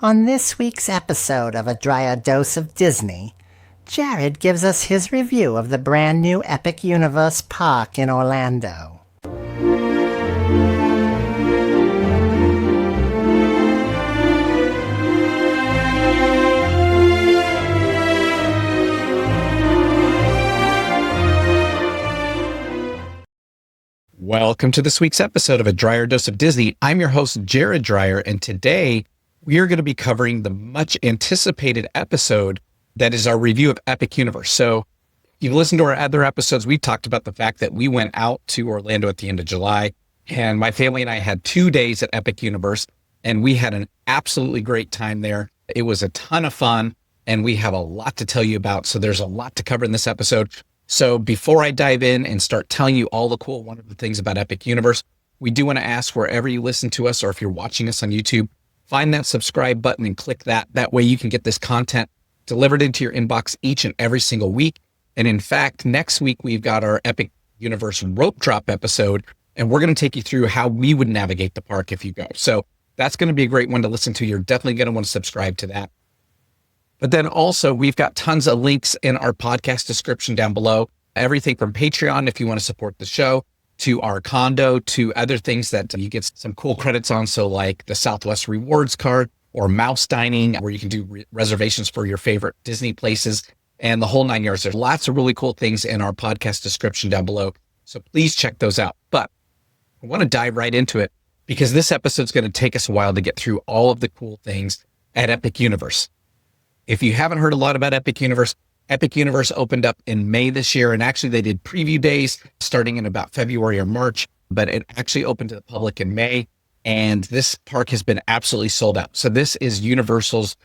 On this week's episode of A Dryer Dose of Disney, Jared gives us his review of the brand new Epic Universe park in Orlando. Welcome to this week's episode of A Dryer Dose of Disney. I'm your host, Jared Dryer, and today we are going to be covering the much anticipated episode that is our review of Epic Universe. So you've listened to our other episodes. We talked about the fact that we went out to Orlando at the end of July, and my family and I had 2 days at Epic Universe, and we had an absolutely great time there. It was a ton of fun, and we have a lot to tell you about. So there's a lot to cover in this episode. So before I dive in and start telling you all the cool, wonderful things about Epic Universe, we do want to ask wherever you listen to us, or if you're watching us on YouTube, find that subscribe button and click that. That way you can get this content delivered into your inbox each and every single week. And in fact, next week, we've got our Epic Universe rope drop episode, and we're going to take you through how we would navigate the park if you go. So that's going to be a great one to listen to. You're definitely going to want to subscribe to that. But then also, we've got tons of links in our podcast description down below. Everything from Patreon, if you want to support the show, to our Condo, to other things that you get some cool credits on. So like the Southwest Rewards card or Mouse Dining, where you can do reservations for your favorite Disney places and the whole 9 yards. There's lots of really cool things in our podcast description down below. So please check those out. But I want to dive right into it because this episode's going to take us a while to get through all of the cool things at Epic Universe. If you haven't heard a lot about Epic Universe opened up in May this year, and actually they did preview days starting in about February or March, but it actually opened to the public in May, and this park has been absolutely sold out. So this is Universal's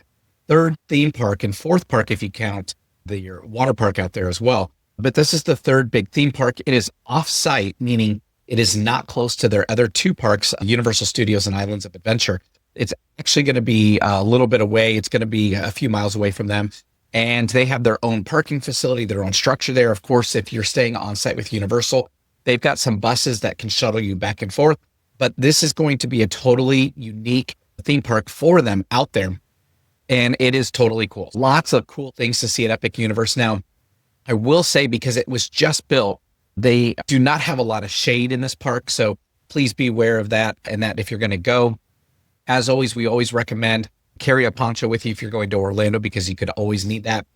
third theme park and fourth park if you count the water park out there as well. But this is the third big theme park. It is off-site, meaning it is not close to their other two parks, Universal Studios and Islands of Adventure. It's actually going to be a little bit away. It's going to be a few miles away from them. And they have their own parking facility, their own structure there. Of course, if you're staying on site with Universal, they've got some buses that can shuttle you back and forth. But this is going to be a totally unique theme park for them out there. And it is totally cool. Lots of cool things to see at Epic Universe. Now, I will say, because it was just built, they do not have a lot of shade in this park. So please be aware of that, and that if you're going to go, as always, we always recommend carry a poncho with you if you're going to Orlando, because you could always need that.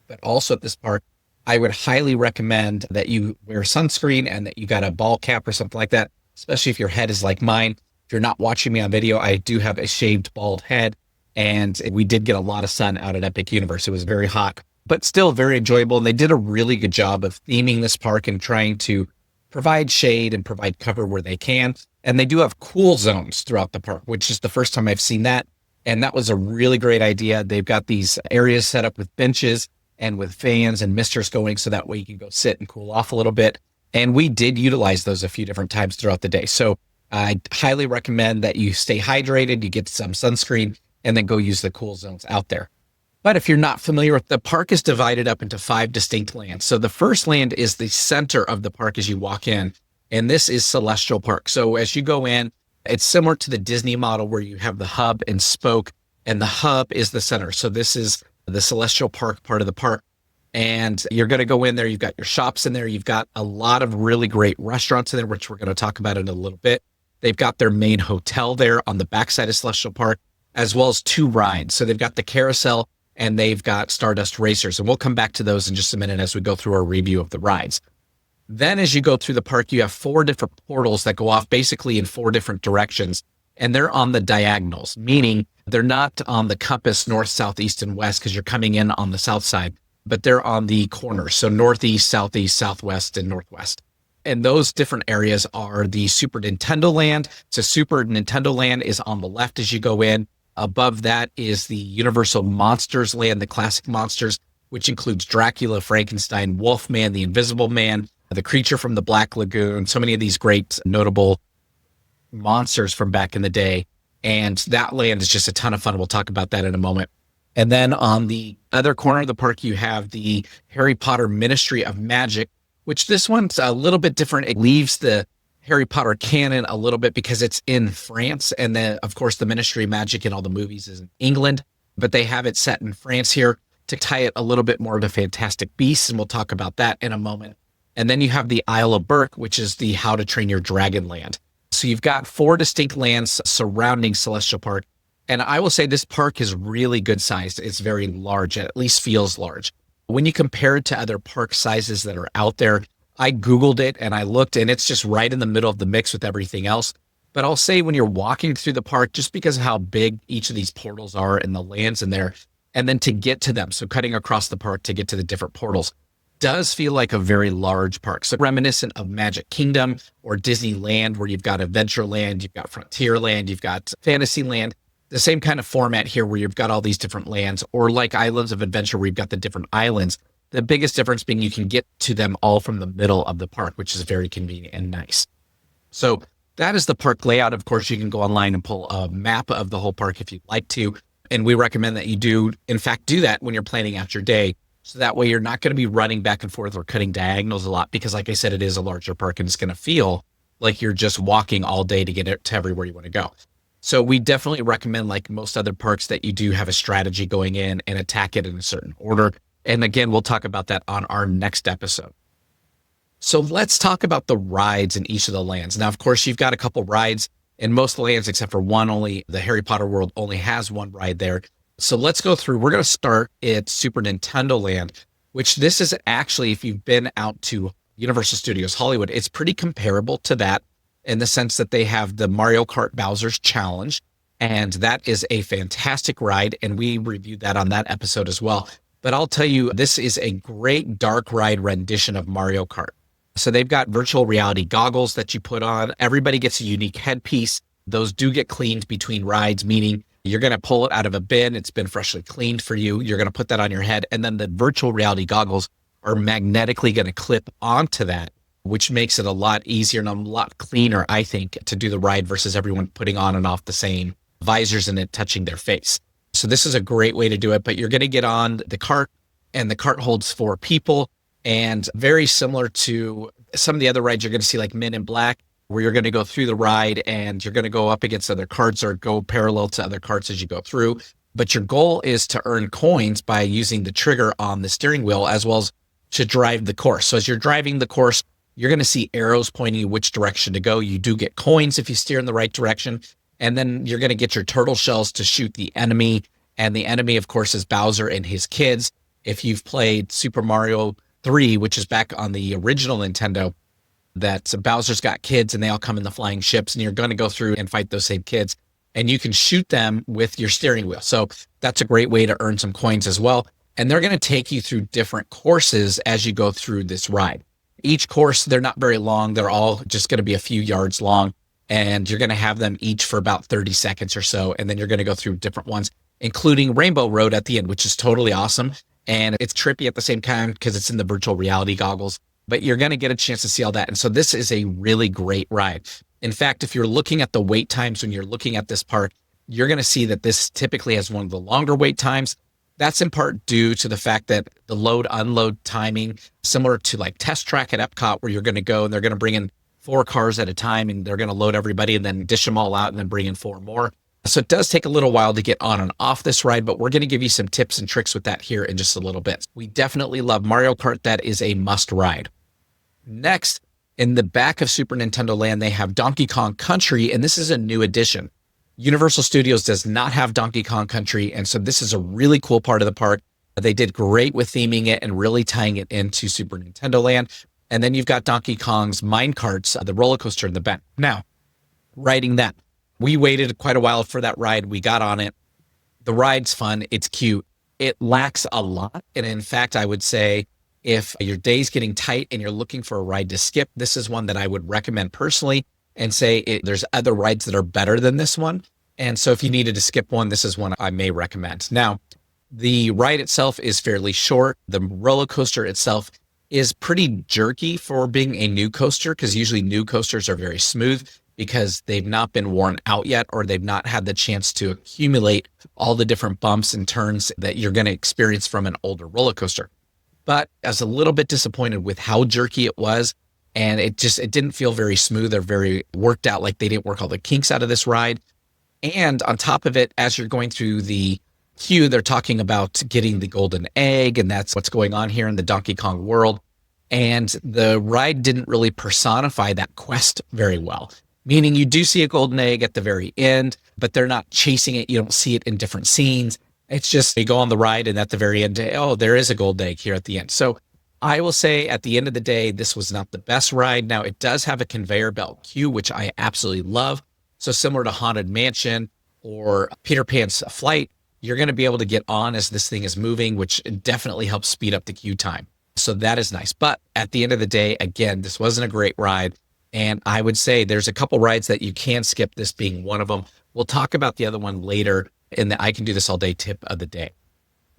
But also at this park, I would highly recommend that you wear sunscreen and that you got a ball cap or something like that, especially if your head is like mine. If you're not watching me on video, I do have a shaved bald head, and we did get a lot of sun out at Epic Universe. It was very hot, but still very enjoyable. And they did a really good job of theming this park and trying to provide shade and provide cover where they can. And they do have cool zones throughout the park, which is the first time I've seen that. And that was a really great idea. They've got these areas set up with benches and with fans and misters going, so that way you can go sit and cool off a little bit. And we did utilize those a few different times throughout the day. So I highly recommend that you stay hydrated, you get some sunscreen, and then go use the cool zones out there. But if you're not familiar with the park, is divided up into 5 distinct lands. So the first land is the center of the park as you walk in, and this is Celestial Park. So as you go in, it's similar to the Disney model where you have the hub and spoke, and the hub is the center. So this is the Celestial Park part of the park. And you're going to go in there. You've got your shops in there. You've got a lot of really great restaurants in there, which we're going to talk about in a little bit. They've got their main hotel there on the backside of Celestial Park, as well as 2 rides. So they've got the carousel and they've got Stardust Racers. And we'll come back to those in just a minute as we go through our review of the rides. Then as you go through the park, you have 4 different portals that go off basically in 4 different directions. And they're on the diagonals, meaning they're not on the compass north, south, east, and west, because you're coming in on the south side, but they're on the corners. So northeast, southeast, southwest, and northwest. And those different areas are the Super Nintendo Land. So Super Nintendo Land is on the left as you go in. Above that is the Universal Monsters Land, the classic monsters, which includes Dracula, Frankenstein, Wolfman, the Invisible Man, the Creature from the Black Lagoon, so many of these great notable monsters from back in the day. And that land is just a ton of fun. We'll talk about that in a moment. And then on the other corner of the park, you have the Harry Potter Ministry of Magic, which this one's a little bit different. It leaves the Harry Potter canon a little bit because it's in France. And then, of course, the Ministry of Magic in all the movies is in England, but they have it set in France here to tie it a little bit more to Fantastic Beasts. And we'll talk about that in a moment. And then you have the Isle of Berk, which is the How to Train Your Dragon land. So you've got 4 distinct lands surrounding Celestial Park. And I will say this park is really good sized. It's very large. It at least feels large. When you compare it to other park sizes that are out there, I Googled it and I looked, and it's just right in the middle of the mix with everything else. But I'll say when you're walking through the park, just because of how big each of these portals are and the lands in there, and then to get to them, so cutting across the park to get to the different portals, does feel like a very large park. So reminiscent of Magic Kingdom or Disneyland, where you've got Adventureland, you've got Frontierland, you've got Fantasyland. The same kind of format here where you've got all these different lands, or like Islands of Adventure where you've got the different islands. The biggest difference being you can get to them all from the middle of the park, which is very convenient and nice. So that is the park layout. Of course, you can go online and pull a map of the whole park if you'd like to. And we recommend that you do, in fact, do that when you're planning out your day. So that way you're not going to be running back and forth or cutting diagonals a lot because, like I said, it is a larger park and it's going to feel like you're just walking all day to get it to everywhere you want to go. So we definitely recommend, like most other parks, that you do have a strategy going in and attack it in a certain order. And again, we'll talk about that on our next episode. So let's talk about the rides in each of the lands. Now, of course, you've got a couple rides in most of the lands, except for one. Only the Harry Potter world only has one ride there. So let's go through. We're going to start at Super Nintendo Land, which this is actually, if you've been out to Universal Studios Hollywood, it's pretty comparable to that, in the sense that they have the Mario Kart Bowser's Challenge, and that is a fantastic ride, and we reviewed that on that episode as well. But I'll tell you, this is a great dark ride rendition of Mario Kart. So they've got virtual reality goggles that you put on. Everybody gets a unique headpiece. Those do get cleaned between rides, meaning you're going to pull it out of a bin. It's been freshly cleaned for you. You're going to put that on your head, and then the virtual reality goggles are magnetically going to clip onto that, which makes it a lot easier and a lot cleaner, I think, to do the ride versus everyone putting on and off the same visors and it touching their face. So this is a great way to do it, but you're going to get on the cart, and the cart holds 4 people, and very similar to some of the other rides you're going to see, like Men in Black, where you're going to go through the ride and you're going to go up against other carts or go parallel to other carts as you go through. But your goal is to earn coins by using the trigger on the steering wheel, as well as to drive the course. So as you're driving the course, you're going to see arrows pointing you which direction to go. You do get coins if you steer in the right direction. And then you're going to get your turtle shells to shoot the enemy. And the enemy, of course, is Bowser and his kids. If you've played Super Mario 3, which is back on the original Nintendo, that Bowser's got kids and they all come in the flying ships, and you're going to go through and fight those same kids. And you can shoot them with your steering wheel. So that's a great way to earn some coins as well. And they're going to take you through different courses as you go through this ride. Each course, they're not very long. They're all just going to be a few yards long, and you're going to have them each for about 30 seconds or so. And then you're going to go through different ones, including Rainbow Road at the end, which is totally awesome. And it's trippy at the same time because it's in the virtual reality goggles, but you're going to get a chance to see all that. And so this is a really great ride. In fact, if you're looking at the wait times when you're looking at this park, you're going to see that this typically has one of the longer wait times. That's in part due to the fact that the load unload timing, similar to like Test Track at Epcot, where you're going to go and they're going to bring in 4 cars at a time and they're going to load everybody and then dish them all out and then bring in 4 more. So it does take a little while to get on and off this ride, but we're going to give you some tips and tricks with that here in just a little bit. We definitely love Mario Kart. That is a must ride. Next, in the back of Super Nintendo Land, they have Donkey Kong Country, and this is a new addition. Universal Studios does not have Donkey Kong Country, and so this is a really cool part of the park. They did great with theming it and really tying it into Super Nintendo Land. And then you've got Donkey Kong's Mine Carts, the roller coaster in the back. Now, riding that, we waited quite a while for that ride. We got on it. The ride's fun. It's cute. It lacks a lot. And in fact, I would say if your day's getting tight and you're looking for a ride to skip, this is one that I would recommend personally, and say there's other rides that are better than this one. And so if you needed to skip one, this is one I may recommend. Now, the ride itself is fairly short. The roller coaster itself is pretty jerky for being a new coaster, because usually new coasters are very smooth because they've not been worn out yet, or they've not had the chance to accumulate all the different bumps and turns that you're going to experience from an older roller coaster. But I was a little bit disappointed with how jerky it was. And it didn't feel very smooth or very worked out, like they didn't work all the kinks out of this ride. And on top of it, as you're going through the queue, they're talking about getting the golden egg, and that's what's going on here in the Donkey Kong world. And the ride didn't really personify that quest very well, meaning you do see a golden egg at the very end, but they're not chasing it. You don't see it in different scenes. It's just you go on the ride, and at the very end, oh, there is a golden egg here at the end. So I will say at the end of the day, this was not the best ride. Now, it does have a conveyor belt queue, which I absolutely love. So similar to Haunted Mansion or Peter Pan's Flight, you're going to be able to get on as this thing is moving, which definitely helps speed up the queue time. So that is nice. But at the end of the day, again, this wasn't a great ride. And I would say there's a couple rides that you can skip, this being one of them. We'll talk about the other one later in the I Can Do This All Day tip of the day.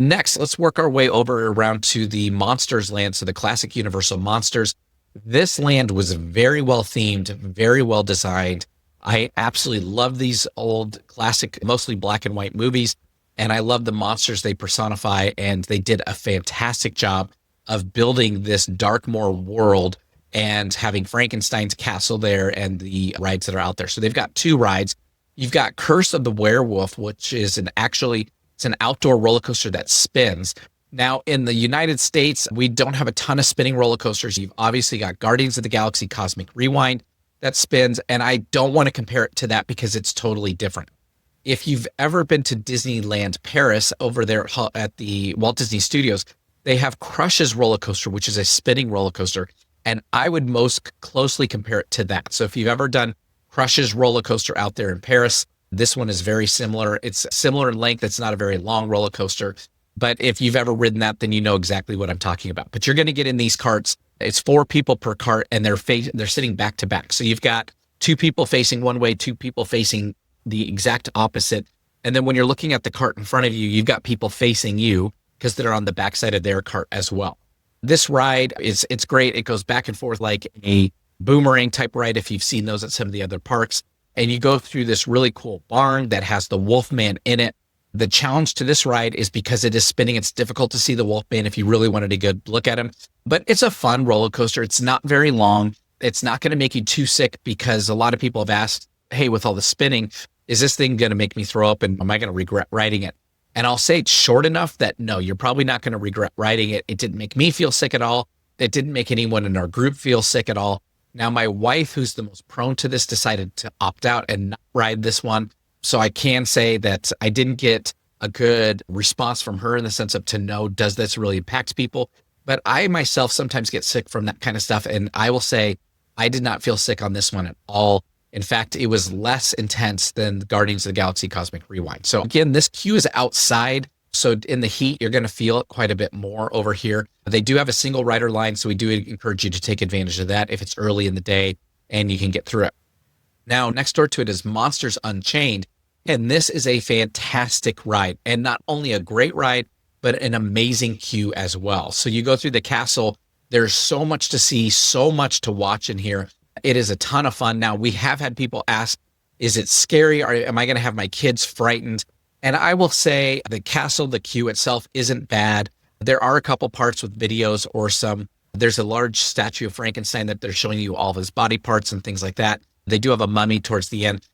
Next, let's work our way over around to the Monsters land. So the classic Universal Monsters. This land was very well themed, very well designed. I absolutely love these old classic, mostly black and white movies. And I love the monsters they personify. And they did a fantastic job of building this Darkmoor world and having Frankenstein's castle there and the rides that are out there. So they've got two rides. You've got Curse of the Werewolf, which is it's an outdoor roller coaster that spins. Now, in the United States, we don't have a ton of spinning roller coasters. You've obviously got Guardians of the Galaxy Cosmic Rewind that spins, and I don't want to compare it to that because it's totally different. If you've ever been to Disneyland Paris over there at the Walt Disney Studios, they have Crush's roller coaster, which is a spinning roller coaster, and I would most closely compare it to that. So if you've ever done Crush's roller coaster out there in Paris, this one is very similar. It's similar in length. It's not a very long roller coaster, but if you've ever ridden that, then you know exactly what I'm talking about. But you're going to get in these carts. It's 4 people per cart, and they're sitting back to back. So you've got 2 people facing one way, 2 people facing the exact opposite. And then when you're looking at the cart in front of you, you've got people facing you because they're on the backside of their cart as well. This ride it's great. It goes back and forth like a boomerang type ride if you've seen those at some of the other parks. And you go through this really cool barn that has the Wolfman in it. The challenge to this ride is because it is spinning, it's difficult to see the Wolfman if you really wanted a good look at him. But it's a fun roller coaster. It's not very long. It's not going to make you too sick because a lot of people have asked, hey, with all the spinning, is this thing going to make me throw up and am I going to regret riding it? And I'll say it's short enough that no, you're probably not going to regret riding it. It didn't make me feel sick at all. It didn't make anyone in our group feel sick at all. Now, my wife, who's the most prone to this, decided to opt out and not ride this one. So I can say that I didn't get a good response from her in the sense of to know, does this really impact people? But I myself sometimes get sick from that kind of stuff. And I will say I did not feel sick on this one at all. In fact, it was less intense than Guardians of the Galaxy Cosmic Rewind. So again, this queue is outside. So in the heat, you're going to feel it quite a bit more over here. They do have a single rider line, so we do encourage you to take advantage of that if it's early in the day and you can get through it. Now, next door to it is Monsters Unchained, and this is a fantastic ride, and not only a great ride, but an amazing queue as well. So you go through the castle. There's so much to see, so much to watch in here. It is a ton of fun. Now, we have had people ask, is it scary? Or am I going to have my kids frightened? And I will say the castle, the queue itself isn't bad. There are a couple parts with videos or there's a large statue of Frankenstein that they're showing you all of his body parts and things like that. They do have a mummy towards the end.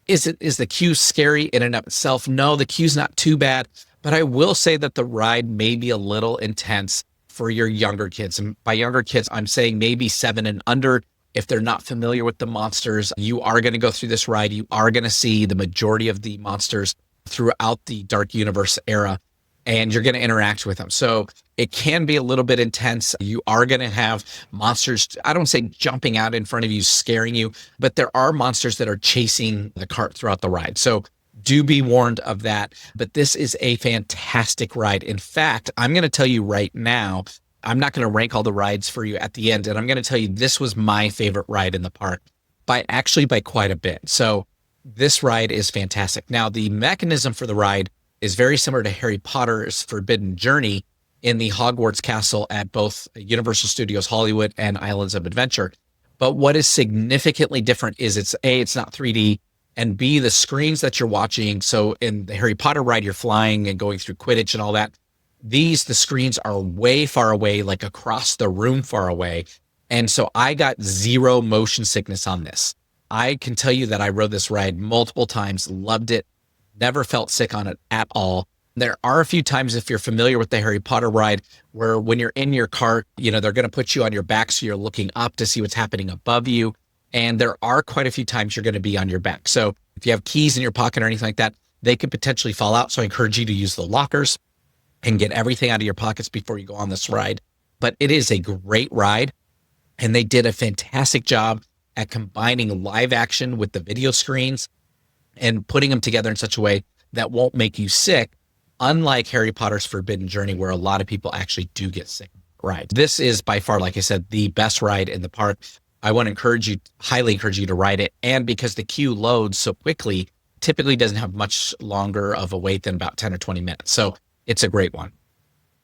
Is the queue scary in and of itself? No, the queue's not too bad, but I will say that the ride may be a little intense for your younger kids. And by younger kids, I'm saying maybe 7 and under. If they're not familiar with the monsters, you are going to go through this ride. You are going to see the majority of the monsters throughout the Dark Universe era, and you're going to interact with them. So it can be a little bit intense. You are going to have monsters, I don't say jumping out in front of you, scaring you, but there are monsters that are chasing the cart throughout the ride. So do be warned of that. But this is a fantastic ride. In fact, I'm going to tell you right now, I'm not going to rank all the rides for you at the end, and I'm going to tell you this was my favorite ride in the park by quite a bit. So this ride is fantastic. Now, the mechanism for the ride is very similar to Harry Potter's Forbidden Journey in the Hogwarts Castle at both Universal Studios Hollywood and Islands of Adventure. But what is significantly different is it's not 3D, and B, the screens that you're watching. So in the Harry Potter ride, you're flying and going through Quidditch and all that. The screens are way far away, like across the room far away. And so I got zero motion sickness on this. I can tell you that I rode this ride multiple times, loved it, never felt sick on it at all. There are a few times, if you're familiar with the Harry Potter ride, where when you're in your cart, they're going to put you on your back so you're looking up to see what's happening above you. And there are quite a few times you're going to be on your back. So if you have keys in your pocket or anything like that, they could potentially fall out. So I encourage you to use the lockers and get everything out of your pockets before you go on this ride. But it is a great ride. And they did a fantastic job at combining live action with the video screens and putting them together in such a way that won't make you sick, unlike Harry Potter's Forbidden Journey, where a lot of people actually do get sick. Right. This is by far, like I said, the best ride in the park. I want to highly encourage you to ride it. And because the queue loads so quickly, typically doesn't have much longer of a wait than about 10 or 20 minutes. So it's a great one.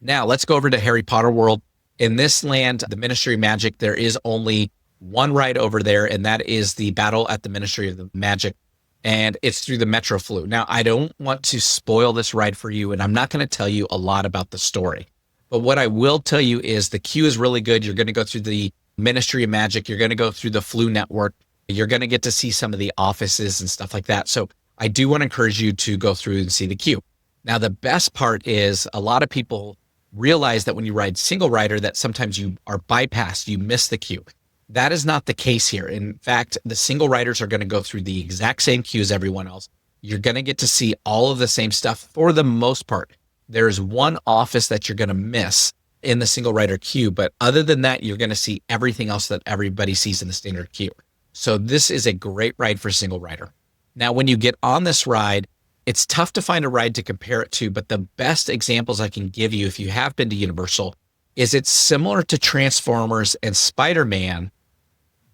Now let's go over to Harry Potter World. In this land, the Ministry of Magic, there is only one ride over there, and that is the Battle at the Ministry of the Magic. And it's through the Metro Flu. Now, I don't want to spoil this ride for you, and I'm not going to tell you a lot about the story. But what I will tell you is the queue is really good. You're going to go through the Ministry of Magic. You're going to go through the Flu Network. You're going to get to see some of the offices and stuff like that. So I do want to encourage you to go through and see the queue. Now, the best part is a lot of people realize that when you ride single rider that sometimes you are bypassed, you miss the queue. That is not the case here. In fact, the single riders are going to go through the exact same queue as everyone else. You're going to get to see all of the same stuff for the most part. There's one office that you're going to miss in the single rider queue, but other than that, you're going to see everything else that everybody sees in the standard queue. So this is a great ride for single rider. Now, when you get on this ride, it's tough to find a ride to compare it to, but the best examples I can give you, if you have been to Universal, is it's similar to Transformers and Spider-Man,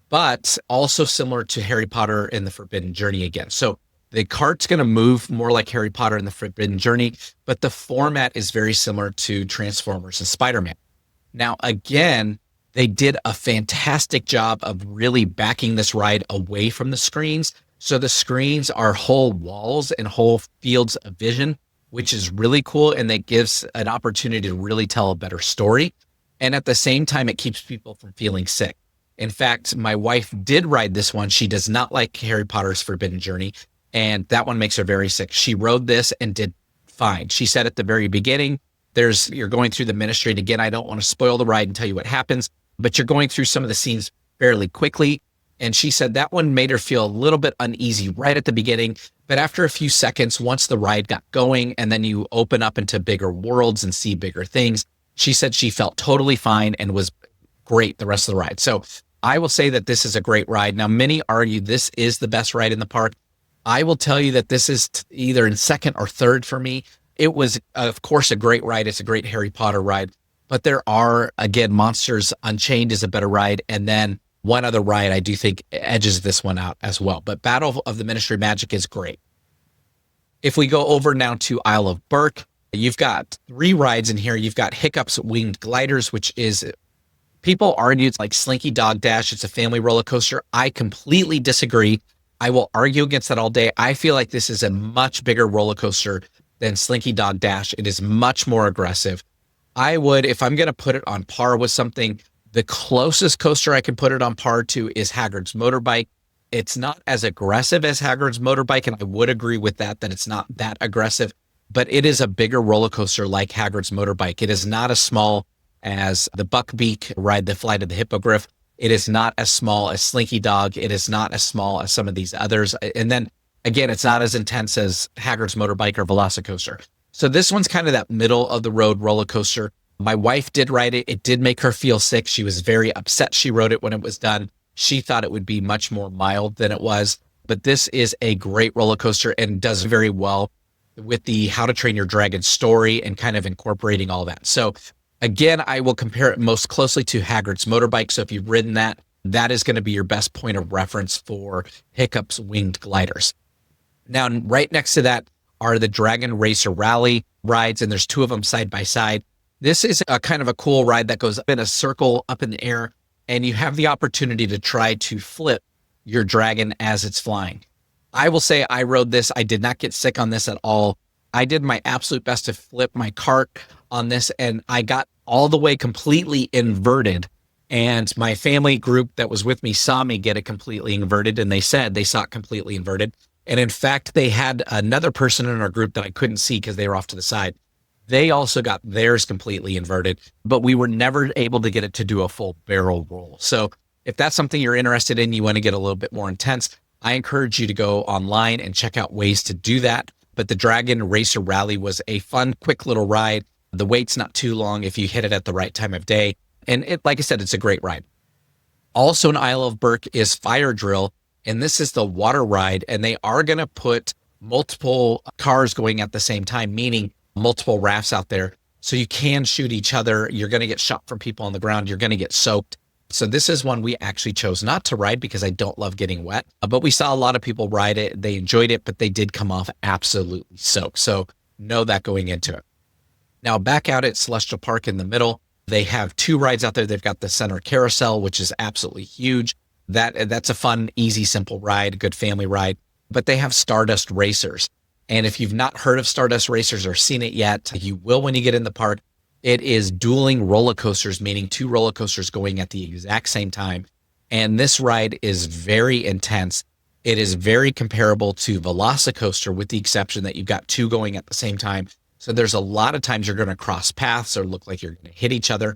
but also similar to Harry Potter and the Forbidden Journey again. So the cart's going to move more like Harry Potter and the Forbidden Journey, but the format is very similar to Transformers and Spider-Man. Now, again, they did a fantastic job of really backing this ride away from the screens. So the screens are whole walls and whole fields of vision, which is really cool. And that gives an opportunity to really tell a better story. And at the same time, it keeps people from feeling sick. In fact, my wife did ride this one. She does not like Harry Potter's Forbidden Journey, and that one makes her very sick. She rode this and did fine. She said at the very beginning, you're going through the ministry. And again, I don't want to spoil the ride and tell you what happens, but you're going through some of the scenes fairly quickly. And she said that one made her feel a little bit uneasy right at the beginning. But after a few seconds, once the ride got going and then you open up into bigger worlds and see bigger things, she said she felt totally fine and was great the rest of the ride. So I will say that this is a great ride. Now, many argue this is the best ride in the park. I will tell you that this is either in second or third for me. It was, of course, a great ride. It's a great Harry Potter ride. But there are, again, Monsters Unchained is a better ride. And then one other ride I do think edges this one out as well. But Battle of the Ministry of Magic is great. If we go over now to Isle of Berk, you've got 3 rides in here. You've got Hiccup's Winged Gliders, which is, people argue it's like Slinky Dog Dash. It's a family roller coaster. I completely disagree. I will argue against that all day. I feel like this is a much bigger roller coaster than Slinky Dog Dash. It is much more aggressive. I would, if I'm going to put it on par with something, the closest coaster I can put it on par to is Hagrid's Motorbike. It's not as aggressive as Hagrid's Motorbike, and I would agree with that it's not that aggressive, but it is a bigger roller coaster like Hagrid's Motorbike. It is not as small as the Buckbeak ride, the Flight of the Hippogriff. It is not as small as Slinky Dog. It is not as small as some of these others. And then, again, it's not as intense as Hagrid's Motorbike or Velocicoaster. So this one's kind of that middle of the road roller coaster. My wife did ride it. It did make her feel sick. She was very upset she rode it when it was done. She thought it would be much more mild than it was. But this is a great roller coaster and does very well with the How to Train Your Dragon story and kind of incorporating all that. So again, I will compare it most closely to Hagrid's Motorbike. So if you've ridden that, that is going to be your best point of reference for Hiccup's Winged Gliders. Now, right next to that are the Dragon Racer Rally rides, and there's 2 of them side by side. This is a kind of a cool ride that goes up in a circle up in the air, and you have the opportunity to try to flip your dragon as it's flying. I will say I rode this. I did not get sick on this at all. I did my absolute best to flip my cart on this, and I got all the way completely inverted And my family group that was with me saw me get it completely inverted, and they said they saw it completely inverted. And in fact, they had another person in our group that I couldn't see because they were off to the side. They also got theirs completely inverted, but we were never able to get it to do a full barrel roll. So if that's something you're interested in, you want to get a little bit more intense, I encourage you to go online and check out ways to do that. But the Dragon Racer Rally was a fun, quick little ride. The wait's not too long if you hit it at the right time of day. And like I said, it's a great ride. Also in Isle of Burke is Fire Drill, and this is the water ride. And they are going to put multiple cars going at the same time, meaning multiple rafts out there. So you can shoot each other. You're going to get shot from people on the ground. You're going to get soaked. So this is one we actually chose not to ride because I don't love getting wet. But we saw a lot of people ride it. They enjoyed it, but they did come off absolutely soaked. So know that going into it. Now back out at Celestial Park in the middle, they have two rides out there. They've got the center carousel, which is absolutely huge. That's a fun, easy, simple ride, a good family ride. But they have Stardust Racers. And if you've not heard of Stardust Racers or seen it yet, you will when you get in the park. It is dueling roller coasters, meaning two roller coasters going at the exact same time. And this ride is very intense. It is very comparable to Velocicoaster with the exception that you've got two going at the same time. So there's a lot of times you're going to cross paths or look like you're going to hit each other.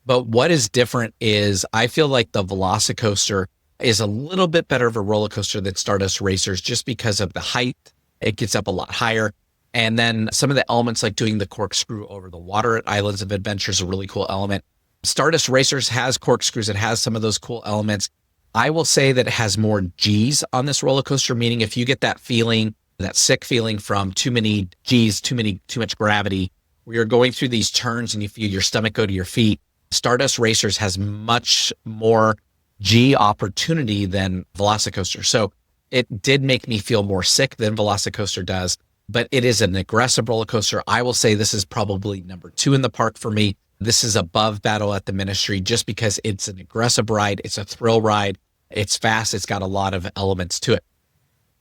But what is different is I feel like the Velocicoaster is a little bit better of a roller coaster than Stardust Racers just because of the height. It gets up a lot higher. And then some of the elements like doing the corkscrew over the water at Islands of Adventure is a really cool element. Stardust Racers has corkscrews. It has some of those cool elements. I will say that it has more G's on this roller coaster, meaning if you get that feeling, that sick feeling from too many G's, too much gravity, where you're going through these turns and you feel your stomach go to your feet, Stardust Racers has much more G opportunity than Velocicoaster. So it did make me feel more sick than Velocicoaster does, but it is an aggressive roller coaster. I will say this is probably number 2 in the park for me. This is above Battle at the Ministry just because it's an aggressive ride. It's a thrill ride. It's fast. It's got a lot of elements to it.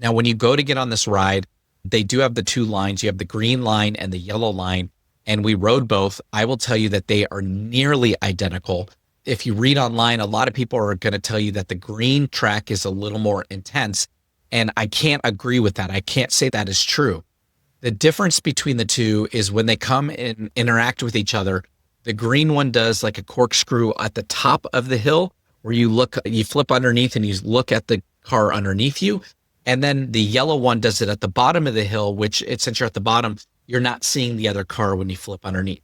Now, when you go to get on this ride, they do have the 2 lines. You have the green line and the yellow line, and we rode both. I will tell you that they are nearly identical. If you read online, a lot of people are going to tell you that the green track is a little more intense, and I can't agree with that. I can't say that is true. The difference between the two is when they come and interact with each other, the green one does like a corkscrew at the top of the hill where you flip underneath and you look at the car underneath you. And then the yellow one does it at the bottom of the hill, which since you're at the bottom, you're not seeing the other car when you flip underneath.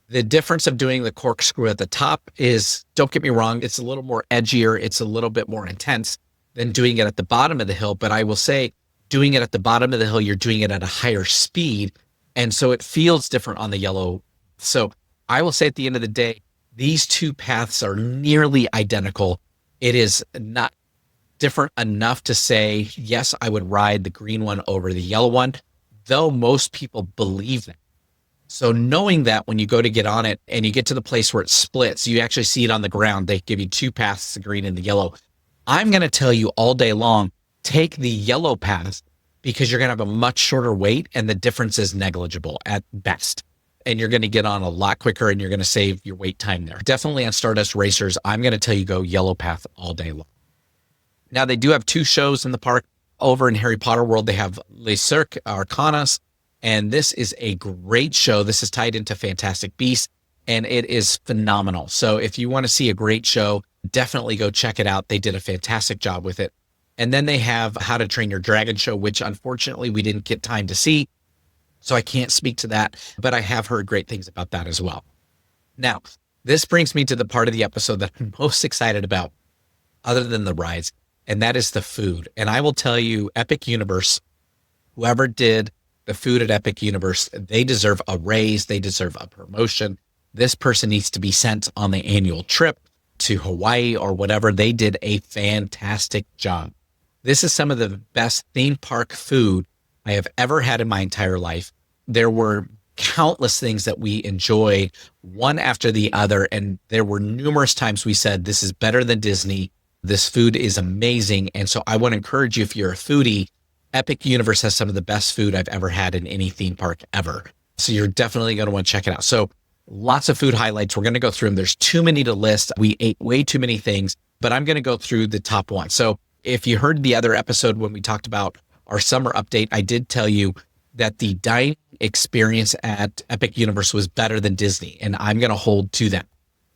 The difference of doing the corkscrew at the top is, don't get me wrong, it's a little more edgier. It's a little bit more intense than doing it at the bottom of the hill. But I will say, doing it at the bottom of the hill, you're doing it at a higher speed. And so it feels different on the yellow. So I will say at the end of the day, these two paths are nearly identical. It is not different enough to say, yes, I would ride the green one over the yellow one, though most people believe that. So knowing that when you go to get on it and you get to the place where it splits, you actually see it on the ground. They give you 2 paths, the green and the yellow. I'm going to tell you all day long, take the yellow path because you're going to have a much shorter wait and the difference is negligible at best. And you're going to get on a lot quicker and you're going to save your wait time there. Definitely on Stardust Racers, I'm going to tell you go yellow path all day long. Now they do have 2 shows in the park. Over in Harry Potter World, they have Les Cirques Arcanas, and this is a great show. This is tied into Fantastic Beasts, and it is phenomenal. So if you want to see a great show, definitely go check it out. They did a fantastic job with it. And then they have How to Train Your Dragon show, which unfortunately we didn't get time to see. So I can't speak to that, but I have heard great things about that as well. Now, this brings me to the part of the episode that I'm most excited about, other than the rides, and that is the food. And I will tell you, Epic Universe, whoever did the food at Epic Universe, they deserve a raise. They deserve a promotion. This person needs to be sent on the annual trip to Hawaii or whatever. They did a fantastic job. This is some of the best theme park food I have ever had in my entire life. There were countless things that we enjoyed, one after the other. And there were numerous times we said, this is better than Disney. This food is amazing. And so I want to encourage you, if you're a foodie, Epic Universe has some of the best food I've ever had in any theme park ever. So you're definitely going to want to check it out. So Lots of food highlights. We're going to go through them. There's too many to list. We ate way too many things, but I'm going to go through the top one. So if you heard the other episode when we talked about our summer update, I did tell you that the dining experience at Epic Universe was better than Disney, and I'm going to hold to that.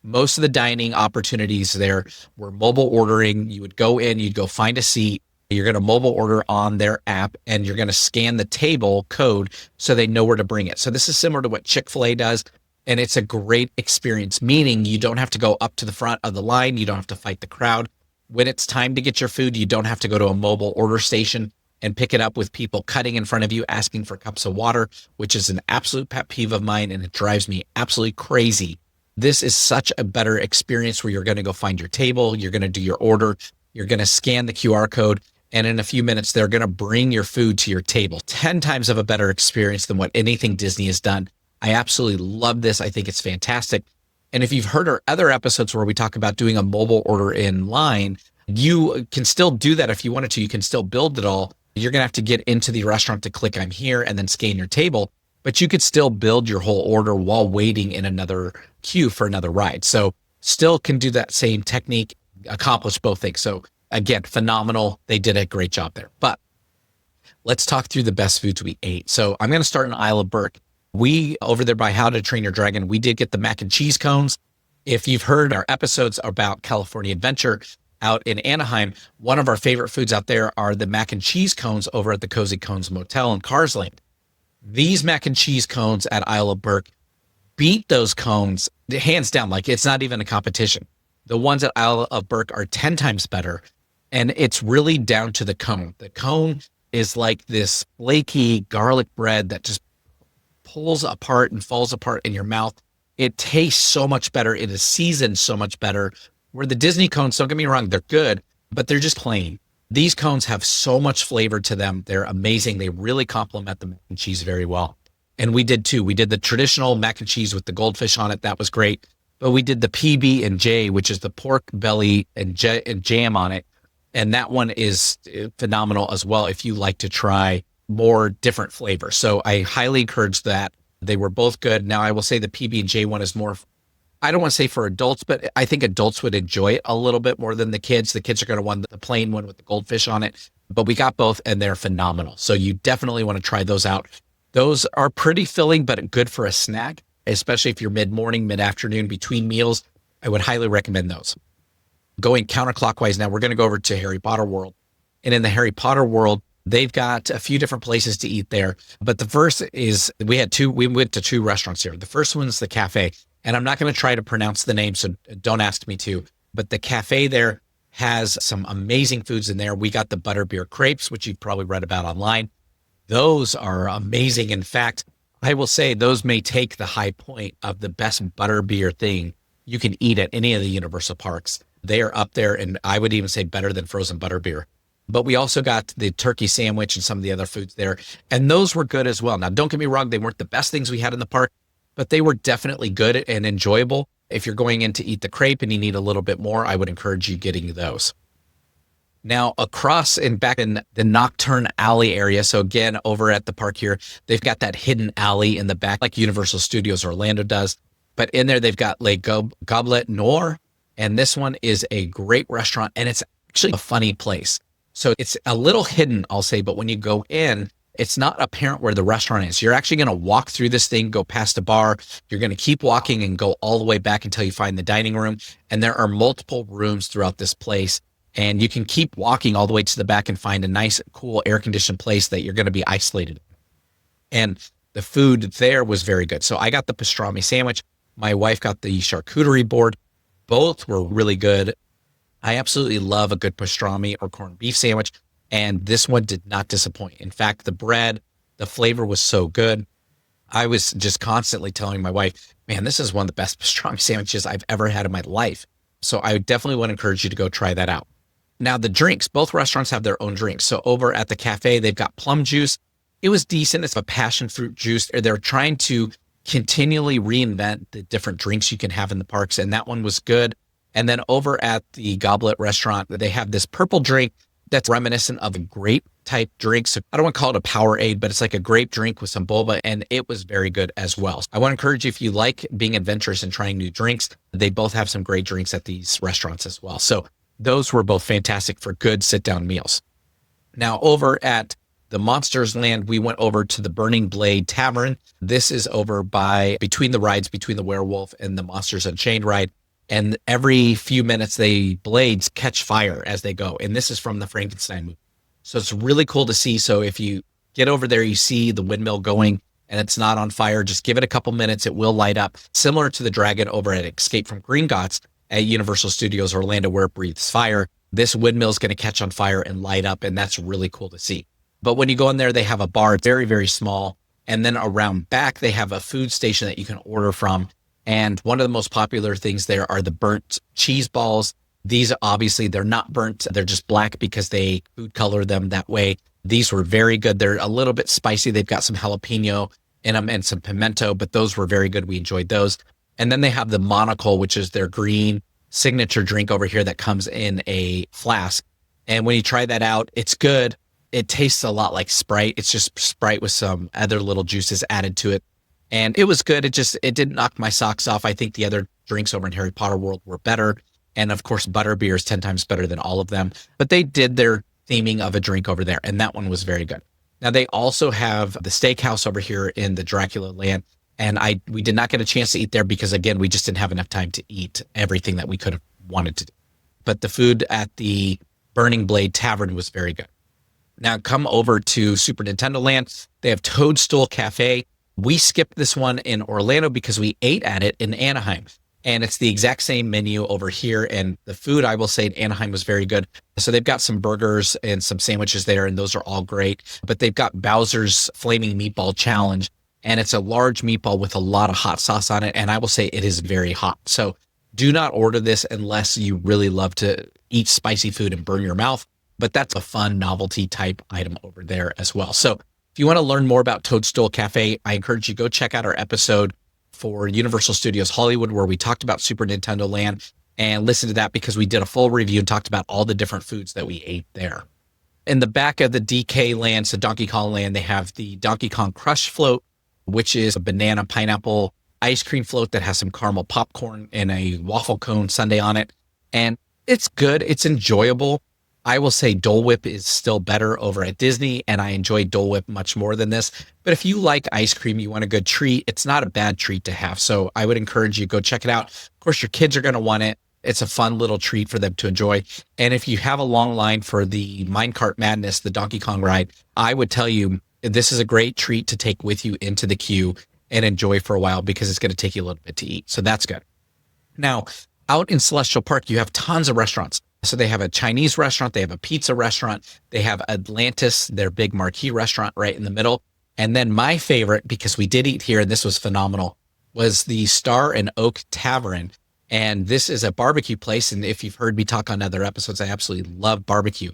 Most of the dining opportunities there were mobile ordering. You would go in, you'd go find a seat. You're going to mobile order on their app, and you're going to scan the table code so they know where to bring it. So this is similar to what Chick-fil-A does. And it's a great experience, meaning you don't have to go up to the front of the line. You don't have to fight the crowd. When it's time to get your food, you don't have to go to a mobile order station and pick it up with people cutting in front of you, asking for cups of water, which is an absolute pet peeve of mine, and it drives me absolutely crazy. This is such a better experience where you're going to go find your table, you're going to do your order, you're going to scan the QR code, and in a few minutes, they're going to bring your food to your table. 10 times of a better experience than what anything Disney has done. I absolutely love this. I think it's fantastic. And if you've heard our other episodes where we talk about doing a mobile order in line, you can still do that if you wanted to. You can still build it all. You're going to have to get into the restaurant to click I'm here and then scan your table, but you could still build your whole order while waiting in another queue for another ride. So still can do that same technique, accomplish both things. So again, phenomenal. They did a great job there. But let's talk through the best foods we ate. So I'm going to start in Isle of Burke. We, over there by How to Train Your Dragon, we did get the mac and cheese cones. If you've heard our episodes about California Adventure out in Anaheim, one of our favorite foods out there are the mac and cheese cones over at the Cozy Cones Motel in Carsland. These mac and cheese cones at Isle of Burke beat those cones hands down. Like, it's not even a competition. The ones at Isle of Burke are 10 times better. And it's really down to the cone. The cone is like this flaky garlic bread that just pulls apart and falls apart in your mouth. It tastes so much better. It is seasoned so much better. Where the Disney cones, don't get me wrong, they're good, but they're just plain. These cones have so much flavor to them. They're amazing. They really complement the mac and cheese very well. And we did too. We did the traditional mac and cheese with the goldfish on it. That was great. But we did the PB&J, which is the pork belly and jam on it. And that one is phenomenal as well if you like to try more different flavors. So I highly encourage that. They were both good. Now I will say the PB&J one is more, I don't want to say for adults, but I think adults would enjoy it a little bit more than the kids. The kids are going to want the plain one with the goldfish on it, but we got both and they're phenomenal. So you definitely want to try those out. Those are pretty filling, but good for a snack, especially if you're mid-morning, mid-afternoon, between meals. I would highly recommend those. Going counterclockwise now, we're going to go over to Harry Potter World. And in the Harry Potter World, they've got a few different places to eat there. But the first is, we went to two restaurants here. The first one's the cafe. And I'm not going to try to pronounce the name, so don't ask me to. But the cafe there has some amazing foods in there. We got the butterbeer crepes, which you've probably read about online. Those are amazing. In fact, I will say those may take the high point of the best butterbeer thing you can eat at any of the Universal parks. They are up there, and I would even say better than frozen butterbeer. But we also got the turkey sandwich and some of the other foods there, and those were good as well. Now, don't get me wrong, they weren't the best things we had in the park, but they were definitely good and enjoyable. If you're going in to eat the crepe and you need a little bit more, I would encourage you getting those. Now, across and back in the Nocturne Alley area, so again, over at the park here, they've got that hidden alley in the back, like Universal Studios Orlando does. But in there, they've got Le Goblet Noir, and this one is a great restaurant, and it's actually a funny place. So it's a little hidden, I'll say, but when you go in, it's not apparent where the restaurant is. You're actually going to walk through this thing, go past a bar. You're going to keep walking and go all the way back until you find the dining room. And there are multiple rooms throughout this place. And you can keep walking all the way to the back and find a nice, cool, air-conditioned place that you're going to be isolated. And the food there was very good. So I got the pastrami sandwich. My wife got the charcuterie board. Both were really good. I absolutely love a good pastrami or corned beef sandwich, and this one did not disappoint. In fact, the bread, the flavor was so good. I was just constantly telling my wife, man, this is one of the best pastrami sandwiches I've ever had in my life. So I definitely want to encourage you to go try that out. Now, the drinks, both restaurants have their own drinks. So over at the cafe, they've got plum juice. It was decent. It's a passion fruit juice. They're trying to continually reinvent the different drinks you can have in the parks, and that one was good. And then over at the Goblet restaurant, they have this purple drink that's reminiscent of a grape type drinks. I don't want to call it a Powerade, but it's like a grape drink with some boba, and it was very good as well. I want to encourage you, if you like being adventurous and trying new drinks, they both have some great drinks at these restaurants as well. So those were both fantastic for good sit-down meals. Now, over at the Monsters Land, we went over to the Burning Blade Tavern. This is over by between the rides, between the Werewolf and the Monsters Unchained ride. And every few minutes, the blades catch fire as they go. And this is from the Frankenstein movie. So it's really cool to see. So if you get over there, you see the windmill going and it's not on fire, just give it a couple minutes. It will light up, similar to the dragon over at Escape from Gringotts at Universal Studios Orlando, where it breathes fire. This windmill is going to catch on fire and light up, and that's really cool to see. But when you go in there, they have a bar. It's very, very small. And then around back, they have a food station that you can order from. And one of the most popular things there are the burnt cheese balls. These, obviously, they're not burnt. They're just black because they food color them that way. These were very good. They're a little bit spicy. They've got some jalapeno in them and some pimento, but those were very good. We enjoyed those. And then they have the Monocle, which is their green signature drink over here that comes in a flask. And when you try that out, it's good. It tastes a lot like Sprite. It's just Sprite with some other little juices added to it. And it was good. It didn't knock my socks off. I think the other drinks over in Harry Potter World were better. And of course, butterbeer is 10 times better than all of them. But they did their theming of a drink over there, and that one was very good. Now, they also have the steakhouse over here in the Dracula Land. And we did not get a chance to eat there because, again, we just didn't have enough time to eat everything that we could have wanted to do. But the food at the Burning Blade Tavern was very good. Now, come over to Super Nintendo Land. They have Toadstool Cafe. We skipped this one in Orlando because we ate at it in Anaheim. And it's the exact same menu over here. And the food, I will say, in Anaheim was very good. So they've got some burgers and some sandwiches there, and those are all great. But they've got Bowser's Flaming Meatball Challenge. And it's a large meatball with a lot of hot sauce on it. And I will say it is very hot. So do not order this unless you really love to eat spicy food and burn your mouth. But that's a fun novelty type item over there as well. So if you want to learn more about Toadstool Cafe, I encourage you to go check out our episode for Universal Studios Hollywood, where we talked about Super Nintendo Land, and listen to that because we did a full review and talked about all the different foods that we ate there. In the back of the DK Land, so Donkey Kong Land, they have the Donkey Kong Crush Float, which is a banana pineapple ice cream float that has some caramel popcorn and a waffle cone sundae on it. And it's good. It's enjoyable. I will say Dole Whip is still better over at Disney, and I enjoy Dole Whip much more than this. But if you like ice cream, you want a good treat, it's not a bad treat to have. So I would encourage you to go check it out. Of course, your kids are going to want it. It's a fun little treat for them to enjoy. And if you have a long line for the Minecart Madness, the Donkey Kong ride, I would tell you this is a great treat to take with you into the queue and enjoy for a while because it's going to take you a little bit to eat. So that's good. Now, out in Celestial Park, you have tons of restaurants. So they have a Chinese restaurant, they have a pizza restaurant, they have Atlantis, their big marquee restaurant right in the middle. And then my favorite, because we did eat here and this was phenomenal, was the Star and Oak Tavern. And this is a barbecue place. And if you've heard me talk on other episodes, I absolutely love barbecue.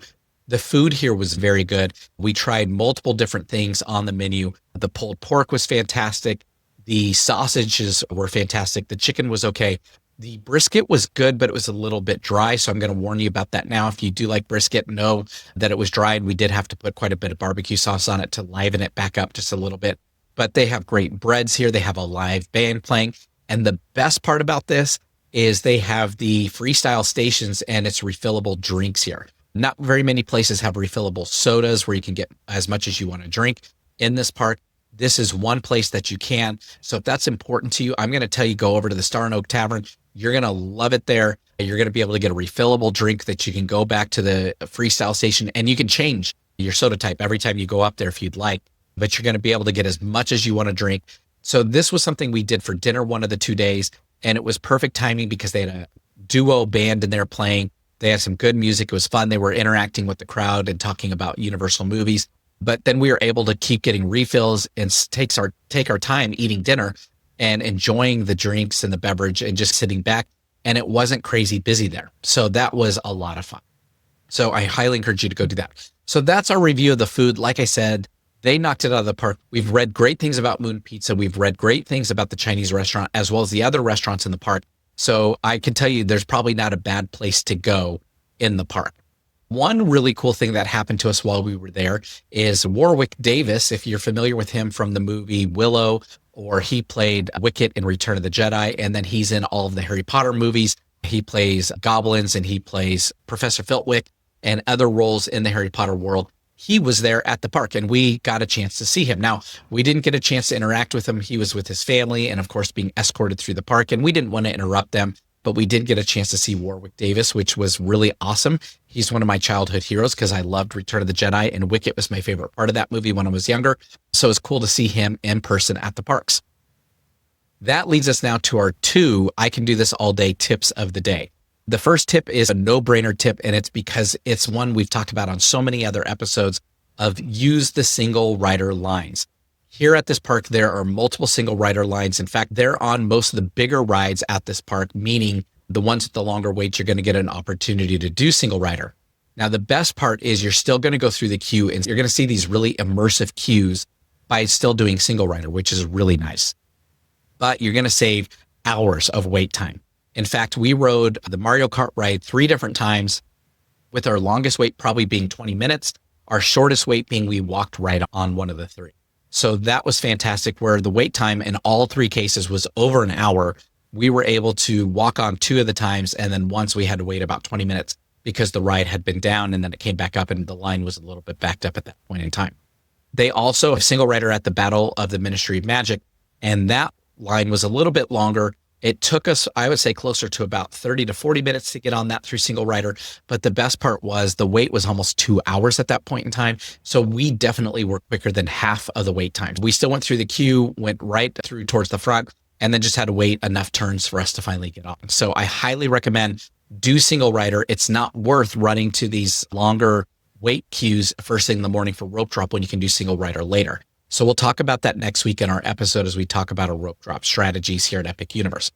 The food here was very good. We tried multiple different things on the menu. The pulled pork was fantastic. The sausages were fantastic. The chicken was okay. The brisket was good, but it was a little bit dry. So I'm going to warn you about that now. If you do like brisket, know that it was dry and we did have to put quite a bit of barbecue sauce on it to liven it back up just a little bit. But they have great breads here. They have a live band playing. And the best part about this is they have the freestyle stations and it's refillable drinks here. Not very many places have refillable sodas where you can get as much as you want to drink in this park. This is one place that you can. So if that's important to you, I'm going to tell you, go over to the Star and Oak Tavern. You're going to love it there. You're going to be able to get a refillable drink that you can go back to the freestyle station and you can change your soda type every time you go up there if you'd like, but you're going to be able to get as much as you want to drink. So this was something we did for dinner one of the 2 days, and it was perfect timing because they had a duo band in there playing. They had some good music. It was fun. They were interacting with the crowd and talking about Universal movies. But then we were able to keep getting refills and take our time eating dinner and enjoying the drinks and the beverage and just sitting back. And it wasn't crazy busy there. So that was a lot of fun. So I highly encourage you to go do that. So that's our review of the food. Like I said, they knocked it out of the park. We've read great things about Moon Pizza. We've read great things about the Chinese restaurant, as well as the other restaurants in the park. So I can tell you there's probably not a bad place to go in the park. One really cool thing that happened to us while we were there is Warwick Davis, if you're familiar with him from the movie Willow, or he played Wicket in Return of the Jedi, and then he's in all of the Harry Potter movies. He plays goblins and he plays Professor Filtwick and other roles in the Harry Potter world. He was there at the park and we got a chance to see him. Now, we didn't get a chance to interact with him. He was with his family and, of course, being escorted through the park, and we didn't want to interrupt them, but we did get a chance to see Warwick Davis, which was really awesome. He's one of my childhood heroes because I loved Return of the Jedi, and Wicket was my favorite part of that movie when I was younger. So it's cool to see him in person at the parks. That leads us now to our 2 I can do this all day tips of the day. The first tip is a no-brainer tip, and it's because it's one we've talked about on so many other episodes of use the single rider lines. Here at this park, there are multiple single rider lines. In fact, they're on most of the bigger rides at this park, meaning the ones with the longer waits, you're going to get an opportunity to do single rider. Now, the best part is you're still going to go through the queue and you're going to see these really immersive queues by still doing single rider, which is really nice. But you're going to save hours of wait time. In fact, we rode the Mario Kart ride 3 different times, with our longest wait probably being 20 minutes, our shortest wait being we walked right on one of the 3. So that was fantastic, where the wait time in all 3 cases was over an hour. We were able to walk on 2 of the times, and then once we had to wait about 20 minutes because the ride had been down and then it came back up and the line was a little bit backed up at that point in time. They also have single rider at the Battle of the Ministry of Magic, and that line was a little bit longer. It took us, I would say, closer to about 30 to 40 minutes to get on that through single rider. But the best part was the wait was almost 2 hours at that point in time. So we definitely were quicker than half of the wait times. We still went through the queue, went right through towards the front, and then just had to wait enough turns for us to finally get on. So I highly recommend do single rider. It's not worth running to these longer wait queues first thing in the morning for rope drop when you can do single rider later. So we'll talk about that next week in our episode as we talk about our rope drop strategies here at Epic Universe.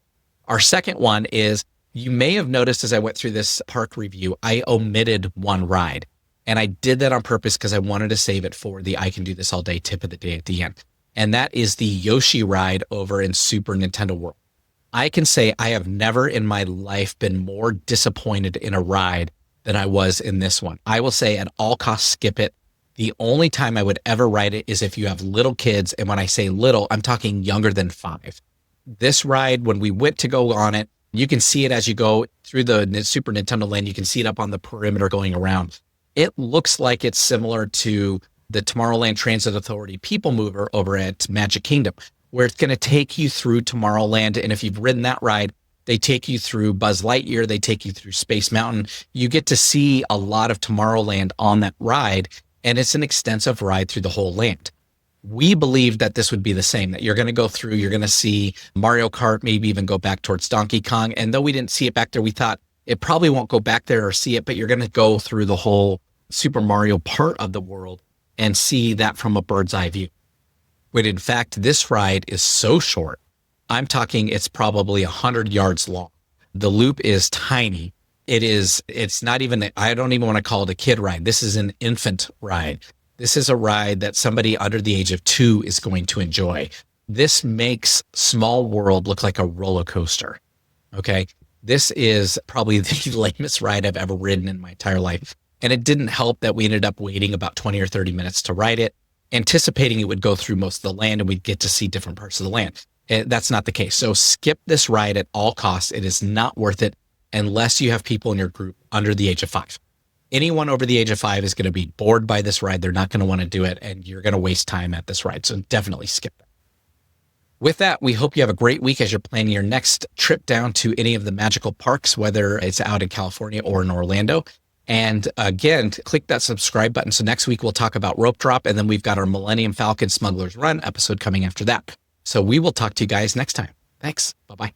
Our second one is, you may have noticed as I went through this park review, I omitted one ride. And I did that on purpose because I wanted to save it for the I can do this all day tip of the day at the end. And that is the Yoshi ride over in Super Nintendo World. I can say I have never in my life been more disappointed in a ride than I was in this one. I will say at all costs, skip it. The only time I would ever ride it is if you have little kids. And when I say little, I'm talking younger than 5. This ride, when we went to go on it, you can see it as you go through the Super Nintendo Land. You can see it up on the perimeter going around. It looks like it's similar to the Tomorrowland Transit Authority People Mover over at Magic Kingdom, where it's going to take you through Tomorrowland. And if you've ridden that ride, they take you through Buzz Lightyear. They take you through Space Mountain. You get to see a lot of Tomorrowland on that ride. And it's an extensive ride through the whole land. We believe that this would be the same, that you're going to go through, you're going to see Mario Kart, maybe even go back towards Donkey Kong. And though we didn't see it back there, we thought it probably won't go back there or see it, but you're going to go through the whole Super Mario part of the world and see that from a bird's eye view. When in fact, this ride is so short. I'm talking it's probably 100 yards long. The loop is tiny. It's not even, I don't even want to call it a kid ride. This is an infant ride. This is a ride that somebody under the age of 2 is going to enjoy. This makes Small World look like a roller coaster. Okay. This is probably the lamest ride I've ever ridden in my entire life. And it didn't help that we ended up waiting about 20 or 30 minutes to ride it, anticipating it would go through most of the land and we'd get to see different parts of the land. That's not the case. So skip this ride at all costs. It is not worth it unless you have people in your group under the age of 5. Anyone over the age of 5 is going to be bored by this ride. They're not going to want to do it, and you're going to waste time at this ride. So definitely skip it. With that, we hope you have a great week as you're planning your next trip down to any of the magical parks, whether it's out in California or in Orlando. And again, click that subscribe button. So next week we'll talk about rope drop, and then we've got our Millennium Falcon Smuggler's Run episode coming after that. So we will talk to you guys next time. Thanks. Bye-bye.